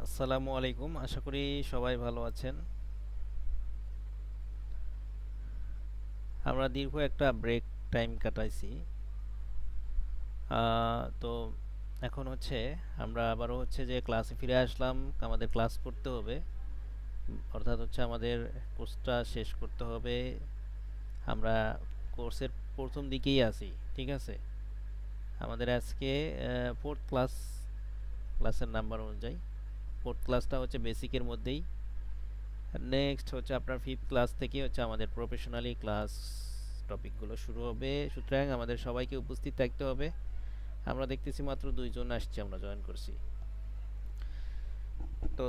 আসসালামু আলাইকুম, আশা করি সবাই ভালো আছেন। আমরা দীর্ঘ একটা ব্রেক টাইম কাটাইছি। তো এখন হচ্ছে আমরা আবারও হচ্ছে যে ক্লাসে ফিরে আসলাম। আমাদের ক্লাস করতে হবে, অর্থাৎ হচ্ছে আমাদের কোর্সটা শেষ করতে হবে। আমরা কোর্সের প্রথম দিকেই আছি, ঠিক আছে। আমাদের আজকে ফোর্থ ক্লাসের নাম্বার অনুযায়ী ফোর্থ ক্লাসটা হচ্ছে বেসিকের মধ্যেই। নেক্সট হচ্ছে আপনার ফিফথ ক্লাস থেকে হচ্ছে আমাদের প্রফেশনালি ক্লাস টপিকগুলো শুরু হবে, সুতরাং আমাদের সবাইকে উপস্থিত থাকতে হবে। আমরা দেখতেছি মাত্র 2 জন আসছে, আমরা জয়েন করছি। তো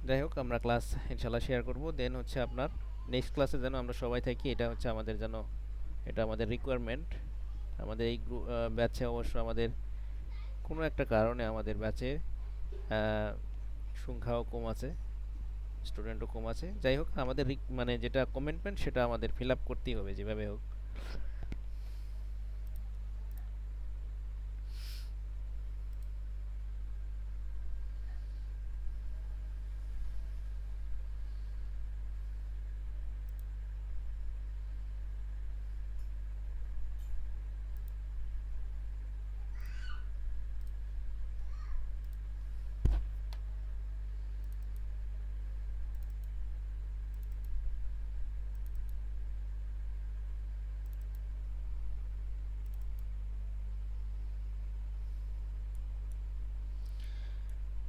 যাই হোক, আমরা ক্লাস ইনশাল্লাহ শেয়ার করব। দেন হচ্ছে আপনার নেক্সট ক্লাসে যেন আমরা সবাই থাকি, এটা হচ্ছে আমাদের যেন, এটা আমাদের রিকোয়ারমেন্ট। আমাদের এই ব্যাচে অবশ্য আমাদের কোনো একটা কারণে আমাদের ব্যাচে সংখ্যাও কম আছে, স্টুডেন্টও কম আছে। যাই হোক, আমাদের মানে যেটা কমিটমেন্ট সেটা আমাদের ফিল আপ করতেই হবে যেভাবে হোক।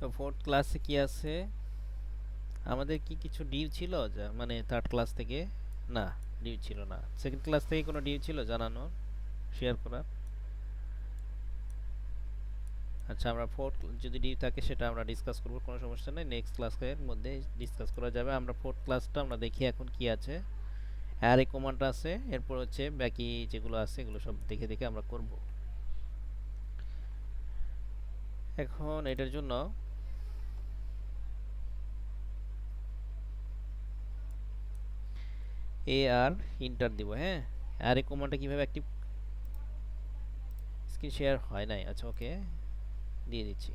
তো ফোর্থ ক্লাসে কি আছে? আমাদের কি কিছু ডিউ ছিল, যা মানে থার্ড ক্লাস থেকে? না, ডিউ ছিল না। সেকেন্ড ক্লাস থেকে কোনো ডিউ ছিল জানানো, শেয়ার করা? আচ্ছা, আমরা ফোর্থ যদি ডিউ থাকে সেটা আমরা ডিসকাস করব, কোনো সমস্যা নেই। নেক্সট ক্লাসের মধ্যে ডিসকাস করা যাবে। আমরা ফোর্থ ক্লাসটা আমরা দেখি এখন কি আছে। আর এই কমান্ড আছে, এরপর হচ্ছে বাকি যেগুলো আছে এগুলো সব দেখে দেখে আমরা করব। এখন এটার জন্য এ আর ইন্টার দিব। হ্যাঁ, আর এই কমান্ডটা কিভাবে অ্যাক্টিভ? স্ক্রিন শেয়ার হয় নাই, আচ্ছা ওকে, দিয়ে দিচ্ছি।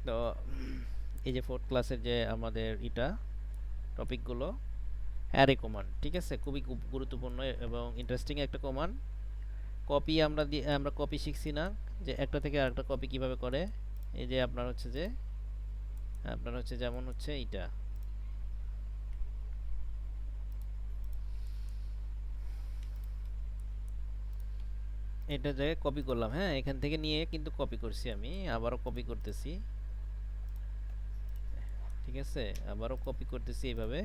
তো এই যে ফোর্থ ক্লাসের যে আমাদের এটা টপিকগুলো, অ্যারে কমান্ড, ঠিক আছে, খুবই গুরুত্বপূর্ণ এবং ইন্টারেস্টিং একটা কমান্ড। কপি আমরা কপি শিখছি না, যে একটা থেকে আরেকটা কপি কিভাবে করে। এই যে আপনার হচ্ছে যেমন হচ্ছে এইটা, এটা জায়গায় কপি করলাম। হ্যাঁ, এখান থেকে নিয়ে কিন্তু কপি করছি, আমি আবারও কপি করতেছি, ঠিক আছে, আবারও কপি করতেছি এইভাবে।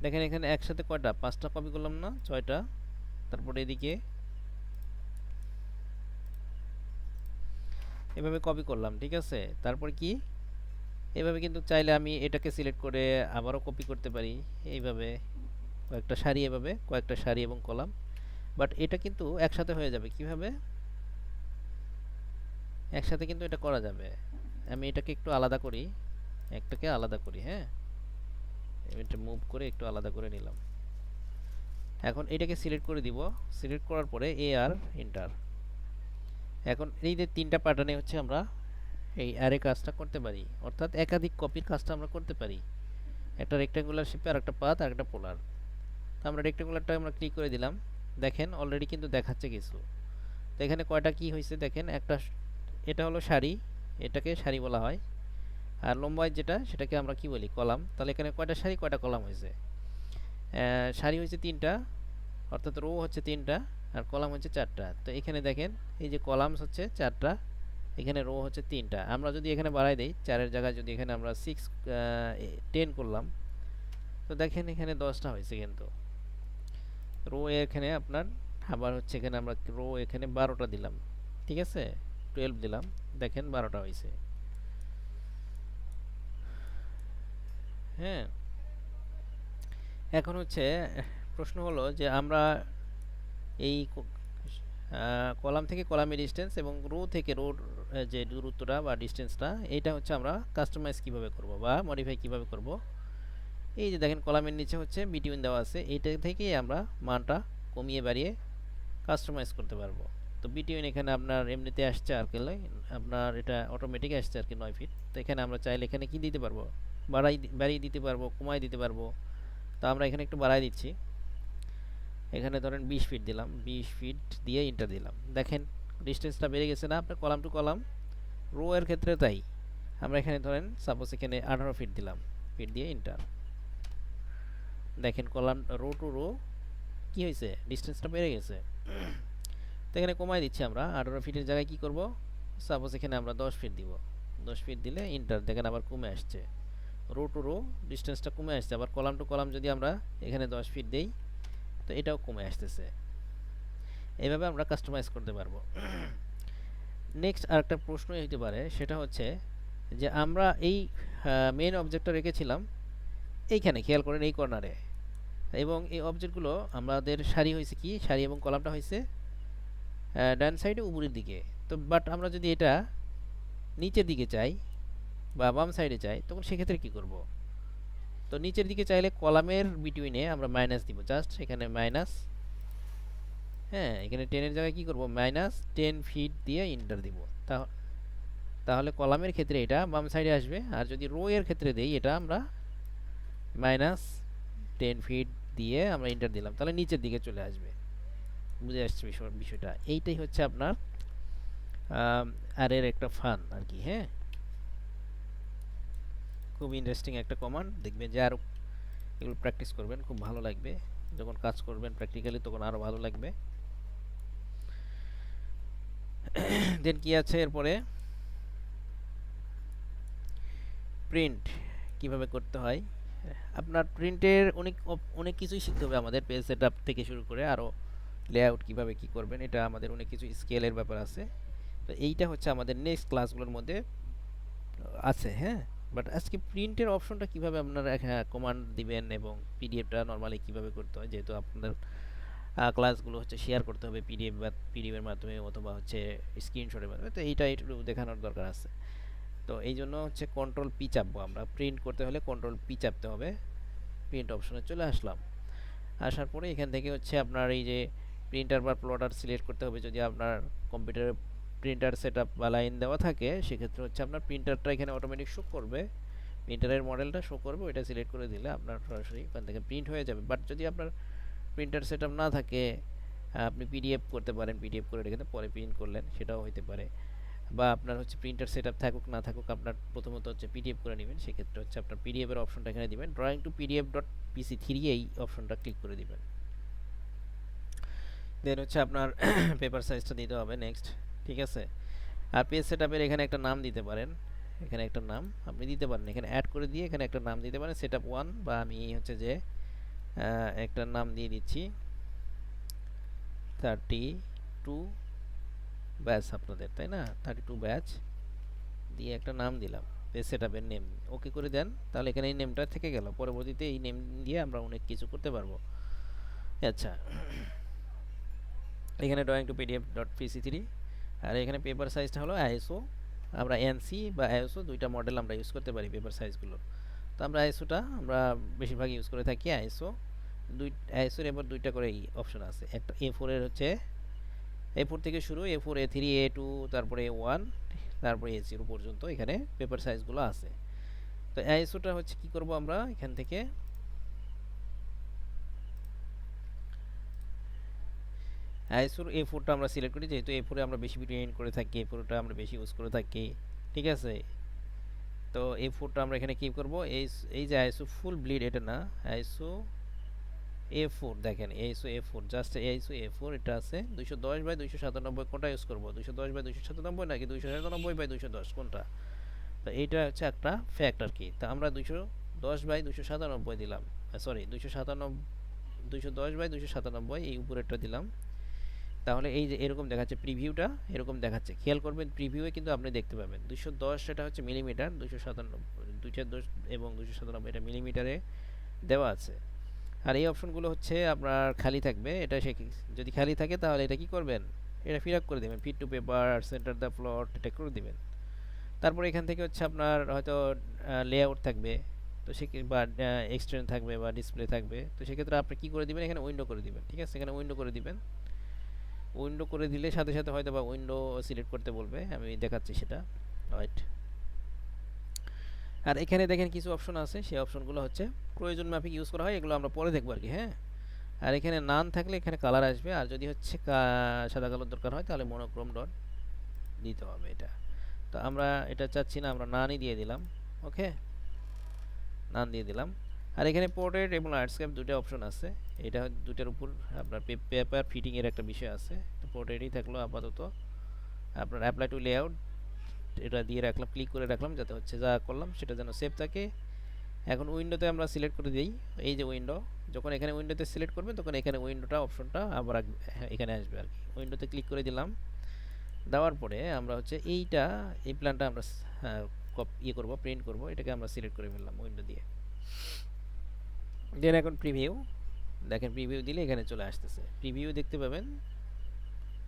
দেখেন এখানে একসাথে কয়টা, 5টা কপি করলাম না, 6টা। তারপরে এদিকে এভাবে কপি করলাম, ঠিক আছে। তারপর কি, এভাবে কিন্তু চাইলে আমি এটাকে সিলেক্ট করে আবারও কপি করতে পারি এইভাবে, কয়েকটা সারি, এভাবে কয়েকটা সারি এবং কলাম। বাট এটা কিন্তু একসাথে হয়ে যাবে কিভাবে? একসাথে কিন্তু এটা করা যাবে। আমি এটাকে একটু আলাদা করি, একটাকে আলাদা করি। হ্যাঁ, এটা মুভ করে একটু আলাদা করে নিলাম। এখন এটাকে সিলেক্ট করে দিব। সিলেক্ট করার পরে এ আর এন্টার। এখন এই যে 3টা প্যাটার্নে হচ্ছে আমরা এই অ্যারে কাজটা করতে পারি, অর্থাৎ একাধিক কপির কাজটা আমরা করতে পারি। একটা রেক্ট্যাঙ্গুলার শেপে আর একটা পাত আর একটা পোলার। তো আমরা রেক্ট্যাঙ্গুলারটা আমরা ক্লিক করে দিলাম। দেখেন অলরেডি কিন্তু দেখাচ্ছে কিছু। তো এখানে কয়টা কি হয়েছে দেখেন, একটা এটা হলো সারি, এটাকে সারি বলা হয়। আর লম্বায় যেটা সেটাকে আমরা কি বলি, কলাম। তাহলে এখানে কয়টা সারি কয়টা কলাম হয়েছে? সারি হয়েছে 3টা, অর্থাৎ রো হচ্ছে 3টা, আর কলাম হচ্ছে 4টা। তো এখানে দেখেন এই যে কলামস হচ্ছে 4টা, এখানে রো হচ্ছে 3টা। আমরা যদি এখানে বাড়াই দেই, 4-এর জায়গায় যদি এখানে আমরা 10 করলাম, তো দেখেন এখানে 10টা হয়েছে কিন্তু। রো এখানে আপনার, আবার হচ্ছে এখানে আমরা রো এখানে 12টা দিলাম, ঠিক আছে, 12 দিলাম, দেখেন 12টা হয়েছে। হ্যাঁ, এখন হচ্ছে প্রশ্ন হলো যে আমরা এই কলাম থেকে কলামের ডিস্টেন্স এবং রো থেকে রোর যে দূরত্বটা বা ডিস্টেন্সটা, এটা হচ্ছে আমরা কাস্টমাইজ কিভাবে করব বা মডিফাই কিভাবে করব। এই যে দেখেন কলামের নিচে হচ্ছে বিটুইন দেওয়া আছে, এইটা থেকেই আমরা মানটা কমিয়ে বাড়িয়ে কাস্টমাইজ করতে পারবো। তো বিটুইন এখানে আপনার এমনিতে আসছে আর কি, আপনার এটা অটোমেটিক আসছে আর কি 9 ফিট। তো এখানে আমরা চাইলে এখানে কি দিতে পারবো, বাড়িয়ে দিতে পারবো, কমাই দিতে পারবো। তো আমরা এখানে একটু বাড়াই দিচ্ছি, এখানে ধরেন 20 ফিট দিলাম, 20 ফিট দিয়ে ইন্টার দিলাম। দেখেন ডিস্টেন্সটা বেড়ে গেছে না আপনার কলাম টু কলাম, রো এর ক্ষেত্রে তাই। আমরা এখানে ধরেন সাপোজ এখানে 18 ফিট দিলাম, ফিট দিয়ে ইন্টার। দেখেন কলাম রো টু রো কি হয়েছে, ডিস্টেন্সটা বেড়ে গেছে। তো এখানে কমাই দিচ্ছি আমরা 18 ফিটের জায়গায় কি করব, সাপোজ এখানে আমরা 10 ফিট দিব, 10 ফিট দিলে ইন্টার, দেখেন আবার কমে আসছে, রো টু রো ডিস্টেন্সটা কমে আসছে। আবার কলাম টু কলাম যদি আমরা এখানে 10 ফিট দেই, তো এটাও কমে আসতেছে। এইভাবে আমরা কাস্টমাইজ করতে পারবো। নেক্সট আরেকটা প্রশ্ন হতে পারে, সেটা হচ্ছে যে আমরা এই মেইন অবজেক্টটা রেখেছিলাম এইখানে, খেয়াল করেন এই কর্নারে, এবং এই অবজেক্টগুলো আমাদের সারি হয়েছে কি, সারি এবং কলামটা হয়েছে ডান সাইডে উপরের দিকে। তো বাট আমরা যদি এটা নিচের দিকে চাই বা বাম সাইডে চাই, তখন সেক্ষেত্রে কি করব? তো নিচের দিকে চাইলে কলামের বিটুইনে আমরা মাইনাস দিব, জাস্ট এখানে মাইনাস, হ্যাঁ এখানে 10 এর জায়গায় কি করব, মাইনাস 10 ফিট দিয়ে ইন্টার দিব। তাহলে কলামের ক্ষেত্রে এটা বাম সাইডে আসবে, আর যদি রো এর ক্ষেত্রে দেই এটা আমরা মাইনাস 10 ফিট দিয়ে আমরা ইন্টার দিলাম, তাহলে নিচের দিকে চলে আসবে। বুঝে আসছে বিষয়টা? এইটাই হচ্ছে আপনার আর এর একটা ফান আর কি। হ্যাঁ, খুব ইন্টারেস্টিং একটা কমান্ড, দেখবেন যে আরও এগুলো প্র্যাকটিস করবেন, খুব ভালো লাগবে যখন কাজ করবেন প্র্যাকটিক্যালি, তখন আরও ভালো লাগবে। দেন কি আছে এরপরে, প্রিন্ট কিভাবে করতে হয়। আপনার প্রিন্টের অনেক অনেক কিছুই শিখতে হবে আমাদের, পেজ সেটআপ থেকে শুরু করে আরও লেআউট কিভাবে কি করবেন, এটা আমাদের অনেক কিছু স্কেলের ব্যাপার আছে। তো এইটা হচ্ছে আমাদের নেক্সট ক্লাসগুলোর মধ্যে আছে। হ্যাঁ, বাট আজকে প্রিন্টের অপশনটা কিভাবে আপনারা কমান্ড দিবেন এবং পিডিএফটা নর্মালি কিভাবে করতে হয়, যেহেতু আপনাদের ক্লাসগুলো হচ্ছে শেয়ার করতে হবে পিডিএফ বা পিডিএফের মাধ্যমে অথবা হচ্ছে স্ক্রিনশটের মাধ্যমে, তো এইটা একটু দেখানোর দরকার আছে। তো এই জন্য হচ্ছে কন্ট্রোল পি চাপবো আমরা, প্রিন্ট করতে হলে কন্ট্রোল পি চাপতে হবে। প্রিন্ট অপশনে চলে আসলাম, আসার পরে এখান থেকে হচ্ছে আপনার এই যে প্রিন্টার বা প্লটার সিলেক্ট করতে হবে। যদি আপনার কম্পিউটারে প্রিন্টার সেটআপ বা লাইন দেওয়া থাকে, সেক্ষেত্রে হচ্ছে আপনার প্রিন্টারটা এখানে অটোমেটিক শো করবে, প্রিন্টারের মডেলটা শো করবে, ওইটা সিলেক্ট করে দিলে আপনার সরাসরি ওখান থেকে প্রিন্ট হয়ে যাবে। বাট যদি আপনার প্রিন্টার সেটআপ না থাকে, আপনি পিডিএফ করতে পারেন, পিডিএফ করে রেখে পরে প্রিন্ট করলেন, সেটাও হতে পারে। বা আপনার হচ্ছে প্রিন্টার সেটআপ থাকুক না থাকুক, আপনার প্রথমত হচ্ছে পিডিএফ করে নেবেন, সেক্ষেত্রে হচ্ছে আপনার পিডিএফ এর অপশনটা এখানে দিবেন, drawing to PDF dot PC three, এই অপশনটা ক্লিক করে দিবেন। দেন হচ্ছে আপনার পেপার সাইজটা দিতে হবে নেক্সট, ঠিক আছে। আর পেজ সেটআপের এখানে একটা নাম দিতে পারেন, এখানে একটা নাম আপনি দিতে পারেন, এখানে অ্যাড করে দিয়ে এখানে একটা নাম দিতে পারেন সেটআপ 1, বা আমি হচ্ছে যে একটা নাম দিয়ে দিচ্ছি 32 ব্যাচ আপনাদের, তাই না, 32 ব্যাচ দিয়ে একটা নাম দিলাম, পেজ সেটআপের নেম ওকে করে দেন, তাহলে এখানে এই নেমটা থেকে গেল, পরবর্তীতে এই নেম দিয়ে আমরা অনেক কিছু করতে পারবো। আচ্ছা, এখানে drawing to PDF dot PC three, আর এখানে পেপার সাইজটা হলো আইএসও, আমরা এনসি বা আইএসও দুইটা মডেল আমরা ইউজ করতে পারি পেপার সাইজগুলো। তো আমরা আইএসওটা আমরা বেশিরভাগ ইউজ করে থাকি, আইএসও আইএসওর এবার দুইটা করে অপশন আছে, একটা A4 এর হচ্ছে A4 থেকে শুরু, A4 A3 A2 তারপরে A1 তারপরে A0 পর্যন্ত এখানে পেপার সাইজগুলো আছে। তো আইএসওটা হচ্ছে কি করব, আমরা এখান থেকে আইএসওর A4টা আমরা সিলেক্ট করি, যেহেতু A4 এ আমরা বেশি প্রিন্ট করে থাকি, A4টা আমরা বেশি ইউজ করে থাকি, ঠিক আছে। তো A4টা আমরা এখানে কি করব, এই যে আইএসও ফুল ব্লিড এটা না, আইএসও A4, দেখেন ISO A4, just ISO A4 এটা আছে 210/297, কোনটা ইউজ করব, 210/297 নাকি 297/210 কোনটা? তো এইটা হচ্ছে একটা ফ্যাক্ট আর কি। তো আমরা 210/297 দিলাম, সরি 210/297 এই উপরেরটা দিলাম। তাহলে এই যে এরকম দেখাচ্ছে প্রিভিউটা, এরকম দেখাচ্ছে, খেয়াল করবেন প্রিভিউয়ে কিন্তু আপনি দেখতে পাবেন 210 এটা হচ্ছে মিলিমিটার, 210 এবং 297 এটা মিলিমিটারে দেওয়া আছে। আর এই অপশনগুলো হচ্ছে আপনার খালি থাকবে, এটা যদি খালি থাকে তাহলে এটা কি করবেন, এটা ফিল আপ করে দেবেন, fit to paper, centre the plot, এটা করে দিবেন। তারপর এখান থেকে হচ্ছে আপনার হয়তো লেআউট থাকবে, তো সে বা এক্সটেন্ড থাকবে বা ডিসপ্লে থাকবে, তো সেক্ষেত্রে আপনি কি করে দিবেন, এখানে উইন্ডো করে দিবেন। ঠিক আছে, এখানে উইন্ডো করে দিবেন। উইন্ডো করে দিলে সাথে সাথে হয়তো বা উইন্ডো সিলেক্ট করতে বলবে, আমি দেখাচ্ছি সেটা। রাইট। আর এখানে দেখেন কিছু অপশন আছে, সেই অপশনগুলো হচ্ছে প্রয়োজন মাফিক ইউজ করা হয়, এগুলো আমরা পরে দেখবো আর কি। হ্যাঁ, আর এখানে নান থাকলে এখানে কালার আসবে, আর যদি হচ্ছে সাদা কালোর দরকার হয় তাহলে মনোক্রোম ডট দিতে হবে এটা। তো আমরা এটা চাচ্ছি না, আমরা নানই দিয়ে দিলাম। ওকে, নান দিয়ে দিলাম। আর এখানে পোর্ট্রেট এবং ল্যান্ডস্কেপ দুটো অপশন আছে, এটা দুটার উপর আপনার পেপার ফিটিংয়ের একটা বিষয় আছে। তো পোর্ট্রেটই থাকলো আপাতত। আপনার অ্যাপ্লাই টু লেআউট এটা দিয়ে রাখলাম, ক্লিক করে রাখলাম, যাতে হচ্ছে যা করলাম সেটা যেন সেভ থাকে। এখন উইন্ডোতে আমরা সিলেক্ট করে দিই, এই যে উইন্ডো, যখন এখানে উইন্ডোতে সিলেক্ট করবেন তখন এখানে উইন্ডোটা অপশনটা আবার এখানে আসবে আর কি। উইন্ডোতে ক্লিক করে দিলাম, দেওয়ার পরে আমরা হচ্ছে এই প্ল্যানটা আমরা ইয়ে করবো, প্রিন্ট করবো, এটাকে আমরা সিলেক্ট করে ফেললাম উইন্ডো দিয়ে। দেন এখন প্রিভিউ, দেখেন প্রিভিউ দিলে এখানে চলে আসতেছে। প্রিভিউ দেখতে পাবেন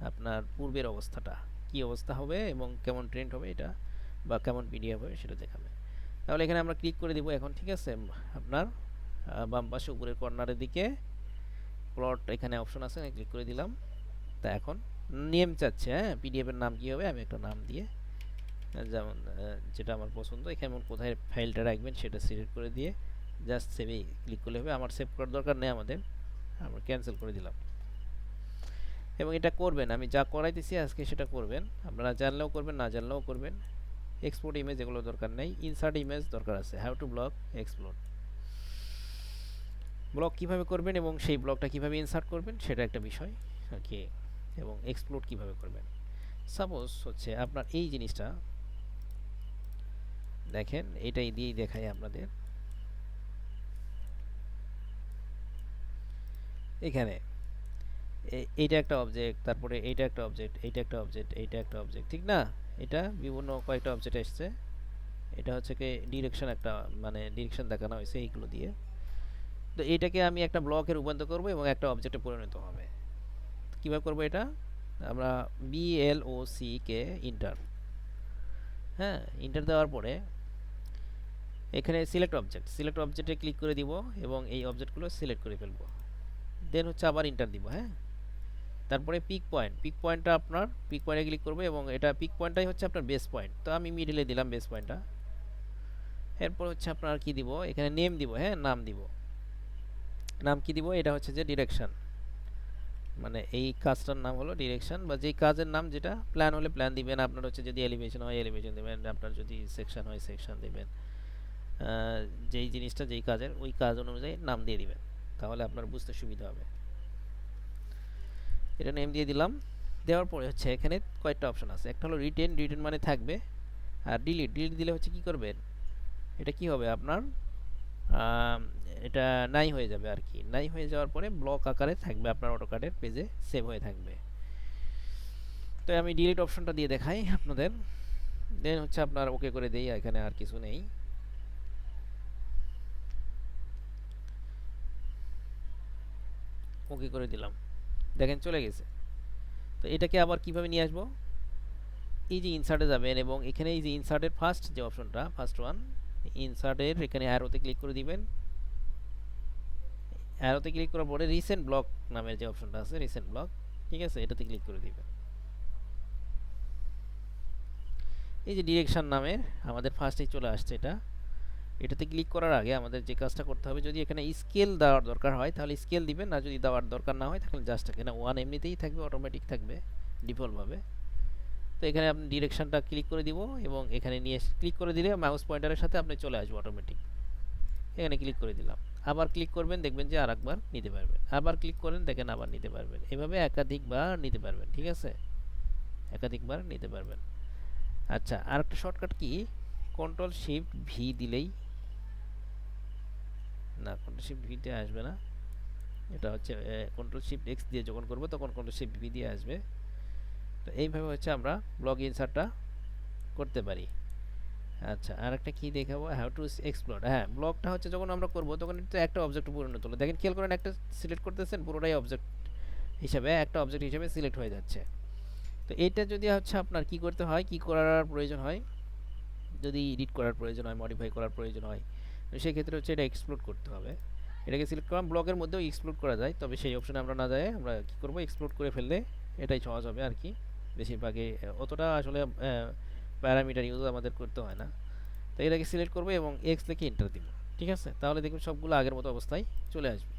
আপনার পূর্বের অবস্থাটা কি অবস্থা হবে এবং কেমন প্রিন্ট হবে এটা, বা কেমন পিডিএফ হবে সেটা দেখাবে। তাহলে এখানে আমরা ক্লিক করে দিব এখন। ঠিক আছে, আপনার বাম পাশে উপরের কর্নারের দিকে প্লট এখানে অপশন আছে, ক্লিক করে দিলাম। তা এখন নেম চাচ্ছে, হ্যাঁ পিডিএফ এর নাম কি হবে, আমি একটা নাম দিয়ে যেমন যেটা আমার পছন্দ, এখানে কোথায় ফাইলটা রাখবেন সেটা সিলেক্ট করে দিয়ে জাস্ট সেভে ক্লিক করলে হবে। আমার সেভ করার দরকার নেই, আমাদের আমরা ক্যান্সেল করে দিলাম। এবং এটা করবেন, আমি যা করাইতেছি আজকে সেটা করবেন, আপনারা জানলেও করবেন না জানলেও করবেন। এক্সপোর্ট ইমেজ এগুলো দরকার নেই, ইনসার্ট ইমেজ দরকার আছে। How to block explore, block কিভাবে করবেন এবং সেই ব্লকটা কিভাবে ইনসার্ট করবেন সেটা একটা বিষয় আর কি, এবং এক্সপ্লোর কিভাবে করবেন। সাপোজ হচ্ছে আপনার এই জিনিসটা দেখেন, এটাই দিয়েই দেখাই আপনাদের। এখানে এইটা একটা অবজেক্ট, তারপরে এইটা একটা অবজেক্ট, এইটা একটা অবজেক্ট, এইটা একটা অবজেক্ট, ঠিক না? এটা বিভিন্ন কয়েকটা অবজেক্ট এসছে। এটা হচ্ছে কি ডিরেকশন, একটা মানে ডিরেকশন দেখানো হয়েছে এইগুলো দিয়ে। তো এইটাকে আমি একটা ব্লকে রূপান্তর করব এবং একটা অবজেক্টে পরিণত হবে। কীভাবে করবো এটা, আমরা BLOCK ইন্টার, হ্যাঁ ইন্টার দেওয়ার পরে এখানে সিলেক্ট অবজেক্টে ক্লিক করে দিব এবং এই অবজেক্টগুলো সিলেক্ট করে ফেলবো। দেন হচ্ছে আবার ইন্টার দিব। হ্যাঁ, তারপরে পিক পয়েন্টটা আপনার পিক পয়েন্টে ক্লিক করবো এবং এটা পিক পয়েন্টটাই হচ্ছে আপনার বেস পয়েন্ট, তো আমি মিডিলে দিলাম বেস পয়েন্টটা। এরপর হচ্ছে আপনার কি দিব, এখানে নেম দিব। হ্যাঁ, নাম দিব। নাম কি দিব, এটা হচ্ছে যে ডিরেকশন, মানে এই কাজটার নাম হলো ডিরেকশন, বা যেই কাজের নাম, যেটা প্ল্যান হলে প্ল্যান দিবেন, আপনার হচ্ছে যদি এলিভেশন হয় এলিভেশন দেবেন, আপনার যদি সেকশন হয় সেকশন দেবেন, যেই জিনিসটা যেই কাজের ওই কাজ অনুযায়ী নাম দিয়ে দিবেন, তাহলে আপনার বুঝতে সুবিধা হবে। এটা নেম দিয়ে দিলাম। দেওয়ার পরে হচ্ছে এখানে কয়েকটা অপশন আছে, একটা হলো রিটেন মানে থাকবে, আর ডিলিট দিলে হচ্ছে কি করবেন, এটা কি হবে আপনার এটা নাই হয়ে যাবে আর কি। নাই হয়ে যাওয়ার পরে ব্লক আকারে থাকবে আপনার অটোকাডের পেজে সেভ হয়ে থাকবে। তো আমি ডিলিট অপশনটা দিয়ে দেখাই আপনাদের। দেন হচ্ছে আপনার ওকে করে দেই, এখানে আর কিছু নেই। ওকে করে দিলাম, দেখেন চলে গেছে। তো এটাকে আবার কিভাবে নিয়ে আসবো, এই যে ইনসার্টে যাবেন এবং এখানে এই যে ইনসার্টের ফার্স্ট যে অপশনটা, ফার্স্ট ওয়ান, ইনসার্টের এখানে অ্যারোতে ক্লিক করে দিবেন। অ্যারোতে ক্লিক করার পরে রিসেন্ট ব্লক নামের যে অপশনটা আছে, রিসেন্ট ব্লক, ঠিক আছে, এটাতে ক্লিক করে দিবেন। এই যে ডিরেকশন নামের আমাদের ফার্স্টেই চলে আসছে এটা। এটাতে ক্লিক করার আগে আমাদের যে কাজটা করতে হবে, যদি এখানে স্কেল দেওয়ার দরকার হয় তাহলে স্কেল দিবেন, না যদি দেওয়ার দরকার না হয় তাহলে জাস্ট এখানে ওয়ান এমনিতেই থাকবে, অটোমেটিক থাকবে ডিফল্টভাবে। তো এখানে আপনি ডিরেকশনটা ক্লিক করে দিব এবং এখানে নিয়ে ক্লিক করে দিলে মাউস পয়েন্টারের সাথে আপনি চলে আসবে অটোমেটিক। এখানে ক্লিক করে দিলাম, আবার ক্লিক করবেন, দেখবেন যে আরেকবার নিতে পারবেন, আবার ক্লিক করেন, দেখেন আবার নিতে পারবেন, এভাবে একাধিকবার নিতে পারবেন। ঠিক আছে, একাধিকবার নিতে পারবেন। আচ্ছা, আরেকটা শর্টকাট কি, Ctrl+Shift+V দিলেই, না Ctrl+Shift+V দিয়ে আসবে না, এটা হচ্ছে Ctrl+Shift+X দিয়ে যখন করব তখন Ctrl+Shift+V দিয়ে আসবে। তো এইভাবে হচ্ছে আমরা ব্লগ ইনসার্টটা করতে পারি। আচ্ছা, আরেকটা কি দেখাবো, হাউ টু এক্সপ্লোর। হ্যাঁ, ব্লগটা হচ্ছে যখন আমরা করব তখন এটা একটা অবজেক্ট পরিণত হলো, দেখেন খেয়াল করেন, একটা সিলেক্ট করতেছেন পুরোটাই অবজেক্ট হিসাবে, একটা অবজেক্ট হিসাবে সিলেক্ট হয়ে যাচ্ছে। তো এটা যদি হচ্ছে আপনার কি করতে হয়, কি করার প্রয়োজন হয়, যদি এডিট করার প্রয়োজন হয়, মডিফাই করার প্রয়োজন হয়, সেক্ষেত্রে হচ্ছে এটা এক্সপ্লোড করতে হবে। এটাকে সিলেক্ট করলাম, ব্লকের মধ্যেও এক্সপ্লোড করা যায়, তবে সেই অপশনে আমরা না যাই আমরা কী করবো, এক্সপ্লোড করে ফেললে এটাই সহজ হবে আর কি। বেশিরভাগই অতটা আসলে প্যারামিটার ইউজ আমাদের করতে হয় না। তো এটাকে সিলেক্ট করবো এবং এক্স লিখে এন্টার দিব। ঠিক আছে, তাহলে দেখবেন সবগুলো আগের মতো অবস্থায় চলে আসবে,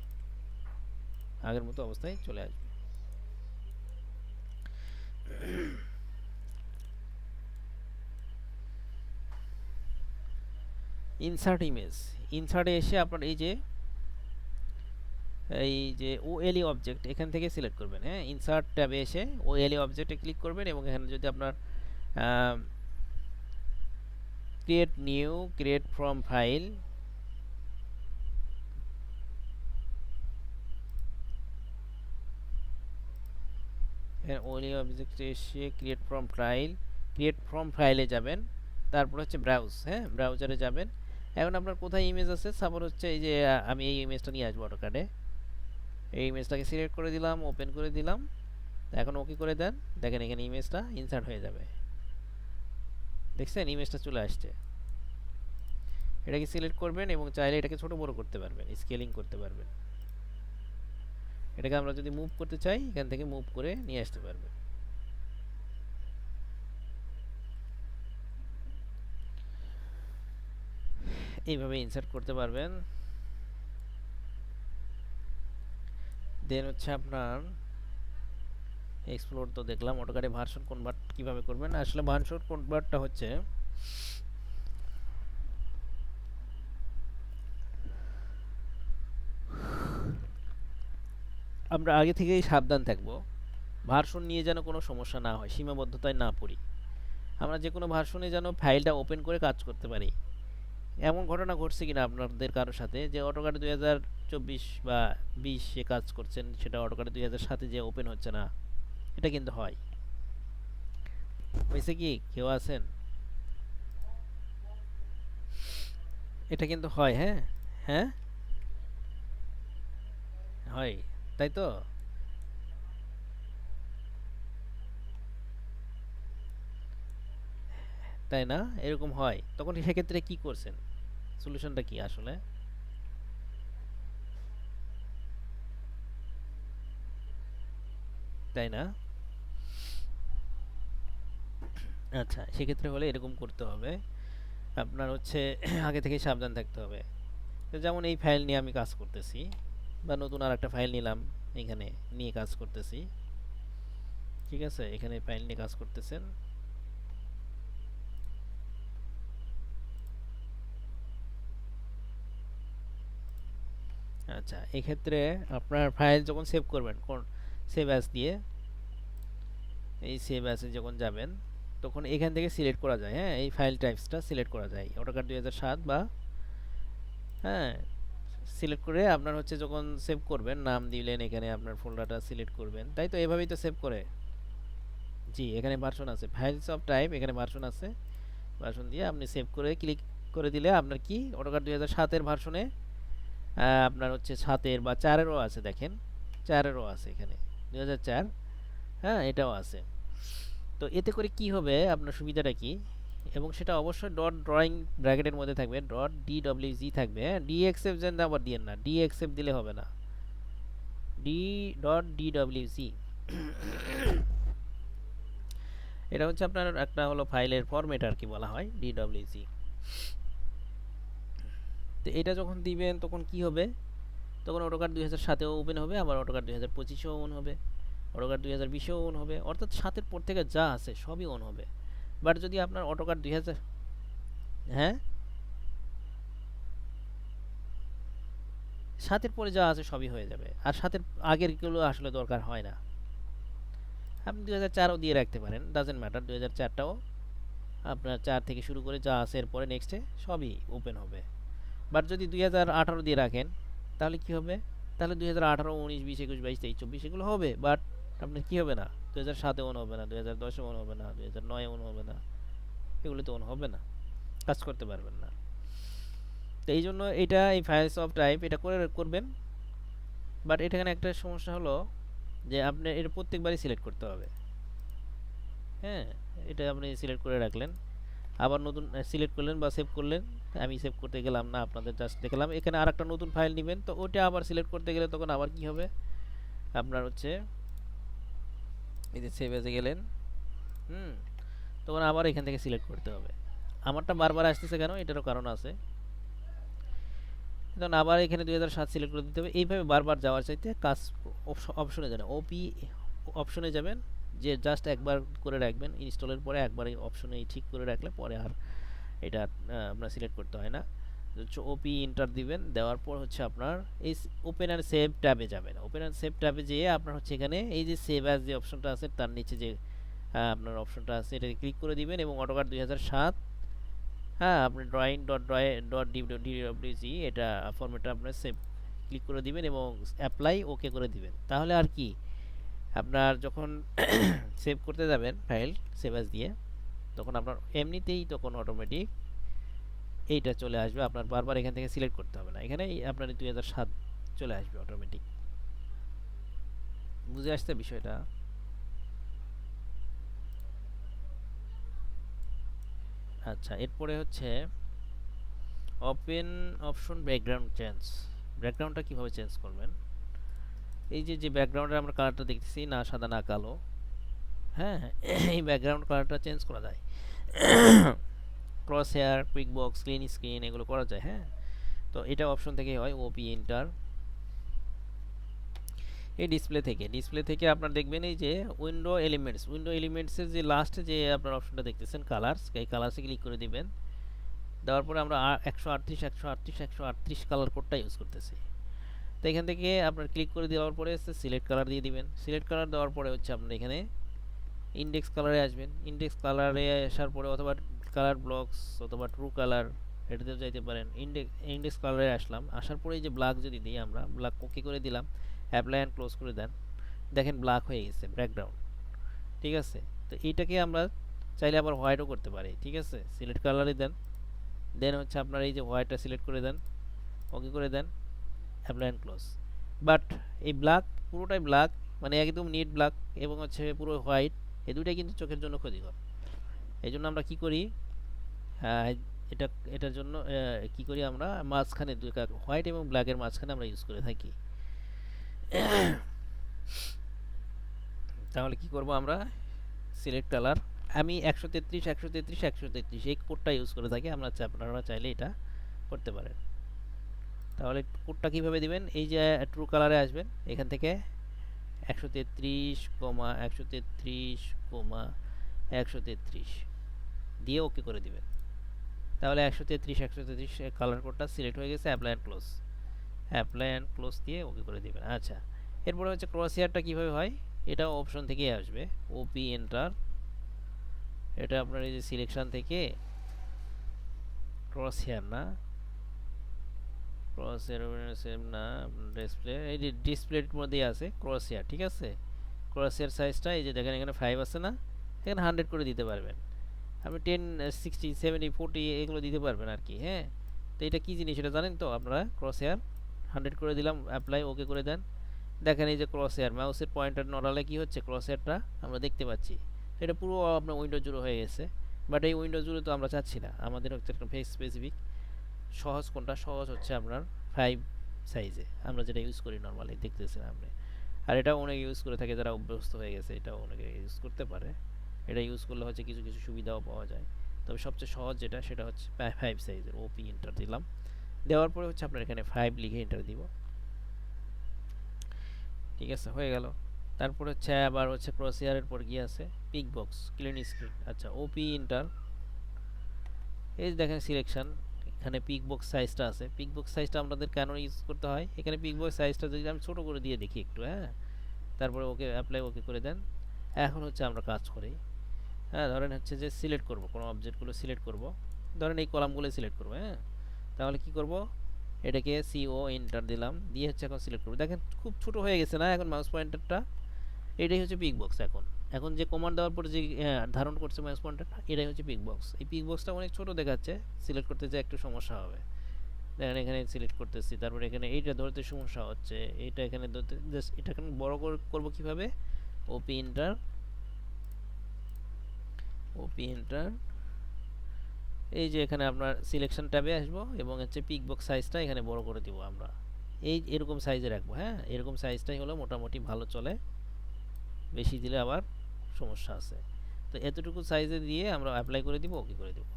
আগের মতো অবস্থায় চলে আসবে। ইনসার্ট ইমেজ, ইনসার্টে এসে আপনার এই যে ওএলই অবজেক্ট এখান থেকে সিলেক্ট করবেন। হ্যাঁ, ইনসার্ট ট্যাবে এসে ওএলই অবজেক্টে ক্লিক করবেন এবং এখানে যদি আপনার create new, create from file, OLE অবজেক্টে এসে ক্রিয়েট ফ্রম ফাইলে যাবেন, তারপর হচ্ছে ব্রাউজ, হ্যাঁ ব্রাউজারে যাবেন। এখন আপনার কোথায় ইমেজ আছে, সাপোজ হচ্ছে এই যে আমি এই ইমেজটা নিয়ে আসবো অটোকাডে, এই ইমেজটাকে সিলেক্ট করে দিলাম, ওপেন করে দিলাম। এখন ওকে করে দেন, দেখেন এখানে ইমেজটা ইনসার্ট হয়ে যাবে। দেখছেন ইমেজটা চলে আসছে। এটাকে সিলেক্ট করবেন এবং চাইলে এটাকে ছোট বড় করতে পারবেন, স্কেলিং করতে পারবেন। এটাকে আমরা যদি মুভ করতে চাই এখান থেকে মুভ করে নিয়ে আসতে পারবেন। এইভাবে ইনসার্ট করতে পারবেন। দেন হচ্ছে আপনার এক্সপ্লোর তো দেখলাম, অটোকাডে ভার্সন কনভার্ট কিভাবে করবেন। আসলে ভার্সন কনভার্টটা হচ্ছে আমরা আগে থেকেই সাবধান থাকব, ভার্সন নিয়ে যেন কোনো সমস্যা না হয়, সীমাবদ্ধতায় না পড়ি। আমরা যে কোনো ভার্সনে যেন ফাইলটা ওপেন করে কাজ করতে পারি। এমন ঘটনা ঘটছে কিনা আপনাদের কারোর সাথে যে অটোকাড 2024 বা 20 এ কাজ করছেন, সেটা অটোকাড 2007 যে ওপেন হচ্ছে না? এটা কিন্তু হয়। হয়েছে কি, কেউ আছেন? এটা কিন্তু হয়। হ্যাঁ, হ্যাঁ হয়, তাই তো। তাই না, এরকম হয়। তখন সেক্ষেত্রে কি করছেন, সলিউশনটা কি আসলে? তাই না? আচ্ছা, সেক্ষেত্রে হলে এরকম করতে হবে, আপনার হচ্ছে আগে থেকে সাবধান থাকতে হবে। তো যেমন এই ফাইল নিয়ে আমি কাজ করতেছি, বা নতুন আর একটা ফাইল নিলাম, এখানে নিয়ে কাজ করতেছি। ঠিক আছে, এখানে ফাইল নিয়ে কাজ করতেছেন। আচ্ছা, এক্ষেত্রে আপনার ফাইল যখন সেভ করবেন, কোন সেভ অ্যাজ দিয়ে, এই সেভ অ্যাসে যখন যাবেন তখন এখান থেকে সিলেক্ট করা যায়। হ্যাঁ, এই ফাইল টাইপসটা সিলেক্ট করা যায় অটোকাড 2007 বা, হ্যাঁ সিলেক্ট করে আপনার হচ্ছে যখন সেভ করবেন নাম দিলেন, এখানে আপনার ফোল্ডারটা সিলেক্ট করবেন, তাই তো, এভাবেই তো সেভ করে। জি, এখানে ভার্সন আছে, ফাইলস অফ টাইপ, এখানে ভার্সন আছে, ভার্সন দিয়ে আপনি সেভ করে ক্লিক করে দিলে আপনার কি অটোকাড 2007 এর ভার্সনে আপনার হচ্ছে 7-এর বা 4-এরও আছে, দেখেন 4-এরও আছে এখানে, 2004। হ্যাঁ, এটাও আছে। তো এতে করে কি হবে, আপনার সুবিধাটা কি, এবং সেটা অবশ্যই ডট ড্রয়িং ব্র্যাকেটের মধ্যে থাকবে, ডট ডিডব্লিউজি থাকবে। হ্যাঁ, ডিএক্সএফ যেন আবার দিয়েন না, ডিএক্সএফ দিলে হবে না, ডি ডট ডিডব্লিউজি। এটা হচ্ছে আপনার একটা হলো ফাইলের ফরম্যাট আর কি বলা হয়, ডিডব্লিউজি। তো এটা যখন দিবেন তখন কি হবে, তখন অটোকাড 2007-এও ওপেন হবে, আবার অটোকাড 2025-এও অন হবে, অটোকাড 2020-এও অন হবে, অর্থাৎ 7-এর পর থেকে যা আছে সবই অন হবে। বাট যদি আপনার অটোকাড 2000, হ্যাঁ 7-এর পরে যা আছে সবই হয়ে যাবে, আর 7-এর আগেরগুলো আসলে দরকার হয় না। আপনি 2004-ও দিয়ে রাখতে পারেন, ডাজেন্ট ম্যাটার, 2004টাও আপনার 4 থেকে শুরু করে যা আছে এরপরে নেক্সটে সবই ওপেন হবে। বাট যদি 2018 দিয়ে রাখেন তাহলে কি হবে, তাহলে 2018, 19, 20, 21, 22, 23, 24 এগুলো হবে, বাট আপনার কি হবে না, 2007-এ অন হবে না, 2010-এ অন হবে না, 2009-এ অন হবে না, এগুলো তো অন হবে না, কাজ করতে পারবেন না। তো এই জন্য এটা, এই ফাইলস অফ টাইপ এটা করে করবেন। বাট এখানে একটা সমস্যা হলো যে আপনি এটা প্রত্যেকবারই সিলেক্ট করতে হবে। হ্যাঁ, এটা আপনি সিলেক্ট করে রাখলেন, আবার নতুন সিলেক্ট করলেন বা সেভ করলেন, আমি সেভ করতে গেলাম না, আপনাদের জাস্ট দেখালাম। এখানে আরেকটা নতুন ফাইল নেবেন, তো ওটা আবার সিলেক্ট করতে গেলে তখন আবার কি হবে, আপনার হচ্ছে এই যে সেভ এজে গেলেন, হুম, তখন আবার এখান থেকে সিলেক্ট করতে হবে। আমারটা বারবার আসতেছে কেন, এটারও কারণ আছে। তখন আবার এখানে 2007 সিলেক্ট করে দিতে হবে। এইভাবে বারবার যাওয়ার চাইতে কাজ অপশনে যাবেন, ওপি অপশনে যাবেন, যে জাস্ট একবার করে রাখবেন, ইনস্টলের পরে একবার এই অপশনে ঠিক করে রাখলে পরে আর এটা আপনার সিলেক্ট করতে হয় না। ওপি এন্টার দিবেন, দেওয়ার পর হচ্ছে আপনার এই ওপেন অ্যান্ড সেভ ট্যাবে যাবেন। ওপেন অ্যান্ড সেভ ট্যাবে যেয়ে আপনার হচ্ছে এখানে এই যে সেভ অ্যাজ যে অপশনটা আছে তার নিচে যে আপনার অপশনটা আছে এটাকে ক্লিক করে দিবেন এবং অটোকাড 2007, হ্যাঁ, আপনি ড্রয়িং ডট ডিডব্লিউজি এটা ফরম্যাটটা আপনার সেভ ক্লিক করে দিবেন এবং অ্যাপ্লাই ওকে করে দিবেন। তাহলে আর কি, আপনার যখন সেভ করতে যাবেন ফাইল সেভ অ্যাজ দিয়ে, তখন আপনার এমনিতেই তখন অটোমেটিক এইটা চলে আসবে, আপনার বারবার এখান থেকে সিলেক্ট করতে হবে না, এখানে আপনার 2007 চলে আসবে অটোমেটিক। বুঝে আসছে বিষয়টা? আচ্ছা, এরপরে হচ্ছে ওপেন অপশন ব্যাকগ্রাউন্ড চেঞ্জ। ব্যাকগ্রাউন্ডটা কীভাবে চেঞ্জ করবেন, এই যে যে ব্যাকগ্রাউন্ডের আমরা কালারটা দেখতেছি, না সাদা না কালো, হ্যাঁ, এই ব্যাকগ্রাউন্ড কালারটা চেঞ্জ করা যায়। Cross hair, quick box, clean screen এগুলো করা যায়, হ্যাঁ। তো এটা অপশন থেকে হয়, ওপি এন্টার। এই ডিসপ্লে থেকে আপনার দেখবেন এই যে উইন্ডো এলিমেন্টসের যে লাস্টে যে আপনার অপশনটা দেখতেছেন কালার্স, এই কালার্সে ক্লিক করে দিবেন। দেওয়ার পরে আমরা 138 কালার কোডটা ইউজ করতেছি। তো এখান থেকে আপনার ক্লিক করে দেওয়ার পরে সিলেক্ট কালার দিয়ে দিবেন। সিলেক্ট কালার দেওয়ার পরে হচ্ছে আপনার এখানে ইন্ডেক্স কালারে আসবেন। ইন্ডেক্স কালারে আসার পরে অথবা কালার ব্লকস অথবা ট্রু কালার এটাতেও যাইতে পারেন। ইন্ডেক্স কালারে আসলাম, আসার পরে এই যে ব্ল্যাক যদি দিই আমরা, ব্ল্যাক ওকে করে দিলাম, অ্যাপ্লাই অ্যান্ড ক্লোজ করে দেন, দেখেন ব্ল্যাক হয়ে গেছে ব্যাকগ্রাউন্ড, ঠিক আছে। তো এইটাকে আমরা চাইলে আবার হোয়াইটও করতে পারি, ঠিক আছে। সিলেক্ট কালারে দেন, দেন হচ্ছে আপনার এই যে হোয়াইটটা সিলেক্ট করে দেন, ওকে করে দেন, অ্যাপ্লাই অ্যান্ড ক্লোজ। বাট এই ব্ল্যাক, পুরোটাই ব্ল্যাক, মানে একদম নিট ব্ল্যাক এবং হচ্ছে পুরো হোয়াইট, এই দুটাই কিন্তু চোখের জন্য ক্ষতিকর। এই জন্য আমরা কি করি, এটা এটার জন্য কি করি আমরা, মাঝখানে হোয়াইট এবং ব্ল্যাকের মাঝখানে আমরা ইউজ করে থাকি। তাহলে কি করব আমরা, সিলেক্ট কালার, আমি 133 এই কোডটা ইউজ করে থাকি, আপনারা চাইলে এটা করতে পারেন। তাহলে কোডটা কীভাবে দিবেন, এই যে ট্রু কালারে আসবেন, এখান থেকে 133,133,133 দিয়ে ওকে করে দিবেন। তাহলে 133 কালার কোডটা সিলেক্ট হয়ে গেছে। অ্যাপ্লাই অ্যান্ড ক্লোজ দিয়ে ওকে করে দিবেন। আচ্ছা, এরপরে হচ্ছে ক্রস হেয়ারটা কীভাবে হয়, এটা অপশন থেকেই আসবে, ওপি এন্টার। এটা আপনার এই যে সিলেকশন থেকে ক্রস হেয়ার না, ক্রস হেয়ার সেম না, ডিসপ্লে, এই যে ডিসপ্লের মধ্যেই আছে ক্রস হেয়ার, ঠিক আছে। ক্রস হেয়ার সাইজটা এই যে দেখেন এখানে 5 আছে না, এখানে 100 করে দিতে পারবেন আপনি, 10, 60, 70, 40 এগুলো দিতে পারবেন আর কি, হ্যাঁ। তো এটা কী জিনিস এটা জানেন তো আপনারা, ক্রস হেয়ার 100 করে দিলাম, অ্যাপ্লাই ওকে করে দেন। দেখেন এই যে ক্রস হেয়ার, মাউসের পয়েন্টার নড়ালে কী হচ্ছে, ক্রস হেয়ারটা আমরা দেখতে পাচ্ছি। এটা পুরো আপনার উইন্ডো জুড়ে হয়ে গেছে, বাট এই উইন্ডো জুড়ে তো আমরা চাচ্ছি না, আমাদের হচ্ছে একটা ফেস স্পেসিফিক। সহজ কোনটা, সহজ হচ্ছে আপনার 5 সাইজে, আমরা যেটা ইউজ করি নর্মালি দেখতেছেন আপনি। আর এটা অনেকে ইউজ করে থাকে যারা অভ্যস্ত হয়ে গেছে, এটাও অনেকে ইউজ করতে পারে। এটা ইউজ করলে হচ্ছে কিছু কিছু সুবিধাও পাওয়া যায়। তবে সবচেয়ে সহজ যেটা সেটা হচ্ছে 5 সাইজের, ওপি এন্টার দিলাম। দেওয়ার পরে হচ্ছে আপনার এখানে 5 লিখে এন্টার দিব, ঠিক আছে, হয়ে গেল। তারপর হচ্ছে আবার হচ্ছে ক্রসহেয়ারের পর গিয়ে আছে পিক বক্স, ক্লিন স্ক্রিন। আচ্ছা, ওপি এন্টার, এই দেখেন সিলেকশন, এখানে পিক বক্স সাইজটা আছে। পিক বক্স সাইজটা আমাদের কেন ইউজ করতে হয়, এখানে পিক বক্স সাইজটা যদি আমি ছোটো করে দিয়ে দেখি একটু, হ্যাঁ, তারপরে ওকে অ্যাপ্লাই ওকে করে দেন। এখন হচ্ছে আমরা কাজ করি, হ্যাঁ, ধরেন হচ্ছে যে সিলেক্ট করব, কোনো অবজেক্টগুলো সিলেক্ট করব, ধরেন এই কলামগুলো সিলেক্ট করব, হ্যাঁ। তাহলে কি করব, এটাকে সিও এন্টার দিলাম, দিয়ে হচ্ছে এখন সিলেক্ট করব। দেখেন খুব ছোট হয়ে গেছে না এখন মাউস পয়েন্টারটা, এটাই হচ্ছে পিক বক্স। এখন যে কমান্ড দেওয়ার পর যে ধারণ করছে মাউস পয়েন্টারটা, এটাই হচ্ছে পিক বক্স। এই পিক বক্সটা অনেক ছোট দেখাচ্ছে, সিলেক্ট করতে যে একটু সমস্যা হবে। দেখেন এখানে সিলেক্ট করতেছি, তারপরে এখানে এইটা ধরতে সমস্যা হচ্ছে, এইটা এখানে ধরতে, এটা এখানে বড় করব কিভাবে, ওপি এন্টার, ওপি এন্টার, এই যে এখানে আপনার সিলেকশন ট্যাবে আসবো এবং হচ্ছে পিক বক্স সাইজটা এখানে বড় করে দিব আমরা। এই এরকম সাইজে রাখবো, হ্যাঁ, এরকম সাইজটাই হলো মোটামুটি ভালো চলে, বেশি দিলে আবার সমস্যা আছে। তো এতটুকু সাইজে দিয়ে আমরা অ্যাপ্লাই করে দিব, ওকে করে দিব।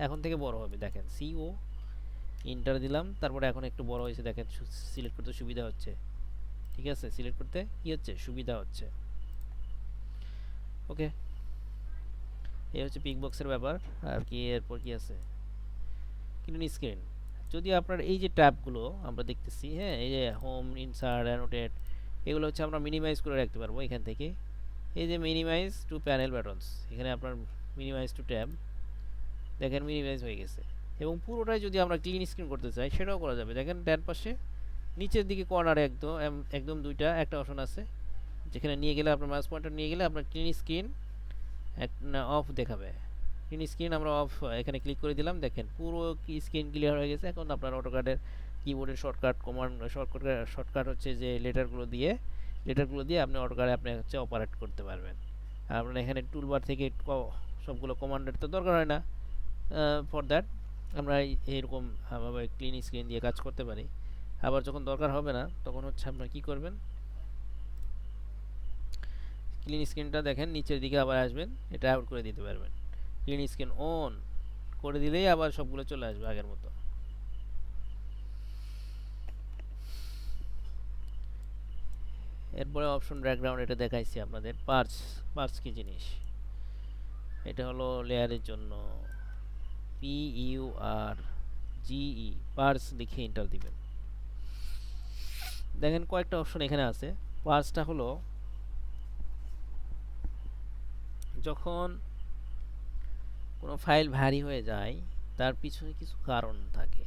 এখন থেকে বড় হবে, দেখেন সিও ইন্টার দিলাম, তারপরে এখন একটু বড় হয়েছে, দেখেন সিলেক্ট করতে সুবিধা হচ্ছে। ঠিক আছে, সিলেক্ট করতে কি হচ্ছে, সুবিধা হচ্ছে। ওকে, এই হচ্ছে পিক বক্সের ব্যাপার। আর কি এরপর কি আছে, ক্লিন স্ক্রিন। যদি আপনার এই যে ট্যাবগুলো আমরা দেখতেছি, হ্যাঁ, এই যে হোম, ইনসার্ট, অ্যানোটেট, এগুলো হচ্ছে আমরা মিনিমাইজ করে রাখতে পারবো এখান থেকে। এই যে মিনিমাইজ টু প্যানেল বাটনস, এখানে আপনার মিনিমাইজ টু ট্যাব, দেখেন মিনিমাইজ হয়ে গেছে। এবং পুরোটাই যদি আমরা ক্লিন স্ক্রিন করতে চাই সেটাও করা যাবে। দেখেন ডান পাশে নিচের দিকে কর্নারে একদম একদম দুইটা একটা অপশন আছে, যেখানে নিয়ে গেলে আপনার মাউস পয়েন্টার নিয়ে গেলে আপনার ক্লিন স্ক্রিন অফ দেখাবে। ক্লিন স্ক্রিন আমরা অফ এখানে ক্লিক করে দিলাম, দেখেন পুরো স্ক্রিন ক্লিয়ার হয়ে গেছে। এখন আপনার অটোক্যাডের কিবোর্ডের শর্টকাট কমান্ড শর্টকাট হচ্ছে যে লেটারগুলো দিয়ে আপনি অটোক্যাডে আপনি হচ্ছে অপারেট করতে পারবেন। আর আপনার এখানে টুলবার থেকে সবগুলো কমান্ডের তো দরকার হয় না। ফর দ্যাট আমরা এইরকম ভাবে ক্লিন স্ক্রিন দিয়ে কাজ করতে পারি। আবার যখন দরকার হবে না তখন হচ্ছে আপনার কি করবেন, ক্লিন স্ক্রিনটা দেখেন নিচের দিকে আবার আসবেন, এটা আউট করে দিতে পারবেন। ক্লিন স্ক্রিন অন করে দিলেই আবার সবগুলো চলে আসবে আগের মতো। এরপরে অপশন ব্যাকগ্রাউন্ড, এটা দেখাইছি আপনাদের। পার্স কি জিনিস, এটা হলো লেয়ারের জন্য, PURGE, পার্স লিখে এন্টার দিবেন। দেখেন কয়েকটা অপশন এখানে আছে। পার্সটা হলো যখন কোনো ফাইল ভারী হয়ে যায় তার পিছনে কিছু কারণ থাকে।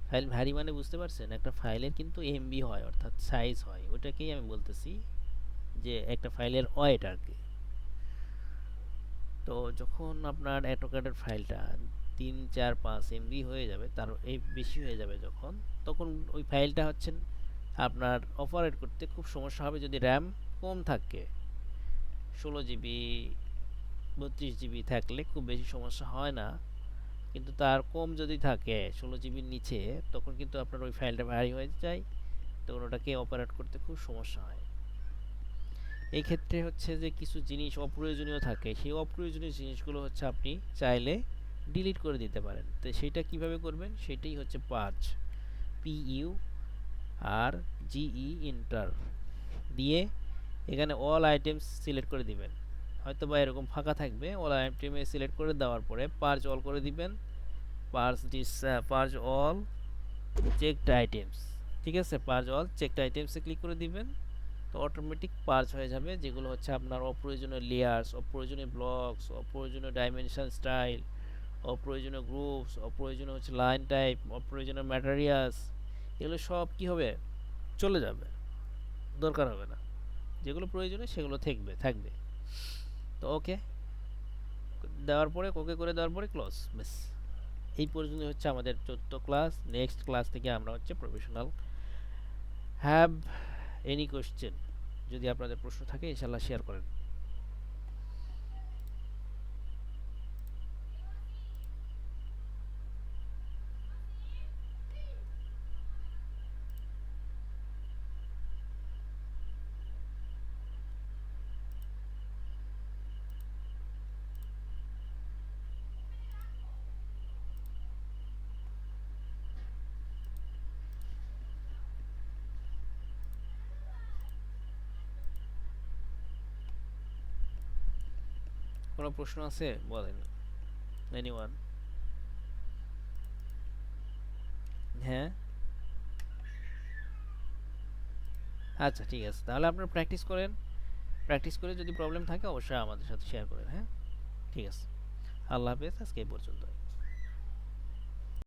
ফাইল ভারী মানে বুঝতে পারছেন, একটা ফাইলের কিন্তু এমবি হয়, অর্থাৎ সাইজ হয়, ওটাকেই আমি বলতেছি যে একটা ফাইলের ওয়েট আর কি। তো যখন আপনার অ্যাটোক্যাডের ফাইলটা 3, 4, 5 MB হয়ে যাবে, তার এই বেশি হয়ে যাবে যখন, তখন ওই ফাইলটা হচ্ছে আপনার অপারেট করতে খুব সমস্যা হবে। যদি র্যাম কম থাকে, 16 GB 32 GB থাকলে খুব বেশি সমস্যা হয় না, কিন্তু তার কম যদি থাকে 16 GB নিচে, তখন কিন্তু আপনার ওই ফাইলটা ভারী হয়ে যায়, তখন ওটাকে অপারেট করতে খুব সমস্যা হয়। এই ক্ষেত্রে হচ্ছে যে কিছু জিনিস অপ্রয়োজনীয় থাকে, সেই অপ্রয়োজনীয় জিনিসগুলো হচ্ছে আপনি চাইলে ডিলিট করে দিতে পারেন। তো সেইটা কিভাবে করবেন, সেটাই হচ্ছে পার্জ, PURGE ইন্টার দিয়ে এখানে অল আইটেমস সিলেক্ট করে দিবেন। হয়তো বা এরকম ফাঁকা থাকবে, অল আইটেমে সিলেক্ট করে দেওয়ার পরে পার্জ অল করে দিবেন। পার্জ অল চেকড আইটেমস, ঠিক আছে, পার্জ অল চেকড আইটেমসে ক্লিক করে দিবেন। তো অটোমেটিক পার্জ হয়ে যাবে, যেগুলো হচ্ছে আপনার অপ্রয়োজনীয় লেয়ার্স, অপ্রয়োজনীয় ব্লকস, অপ্রয়োজনীয় ডাইমেনশন স্টাইল, অপ্রয়োজনীয় গ্রুপস, অপ্রয়োজনীয় হচ্ছে লাইন টাইপ, অপ্রয়োজনীয় ম্যাটেরিয়ালস, এগুলো সব কি হবে, চলে যাবে, দরকার হবে না। যেগুলো প্রয়োজনীয় সেগুলো থাকবে। তো ওকে দেওয়ার পরে, ওকে করে দেওয়ার পরে ক্লোজ, ব্যাস। এই পর্যন্ত হচ্ছে আমাদের 14 ক্লাস। নেক্সট ক্লাস থেকে আমরা হচ্ছে প্রফেশনাল। হ্যাভ এনি কোশ্চেন, যদি আপনাদের প্রশ্ন থাকে ইনশাল্লাহ শেয়ার করেন। কোনো প্রশ্ন আছে বলেন, এনিওয়ান? হ্যাঁ, আচ্ছা ঠিক আছে, তাহলে আপনারা প্র্যাকটিস করেন। প্র্যাকটিস করে যদি প্রবলেম থাকে অবশ্যই আমাদের সাথে শেয়ার করেন, হ্যাঁ, ঠিক আছে। আল্লাহ হাফেজ, আজকে এই পর্যন্ত।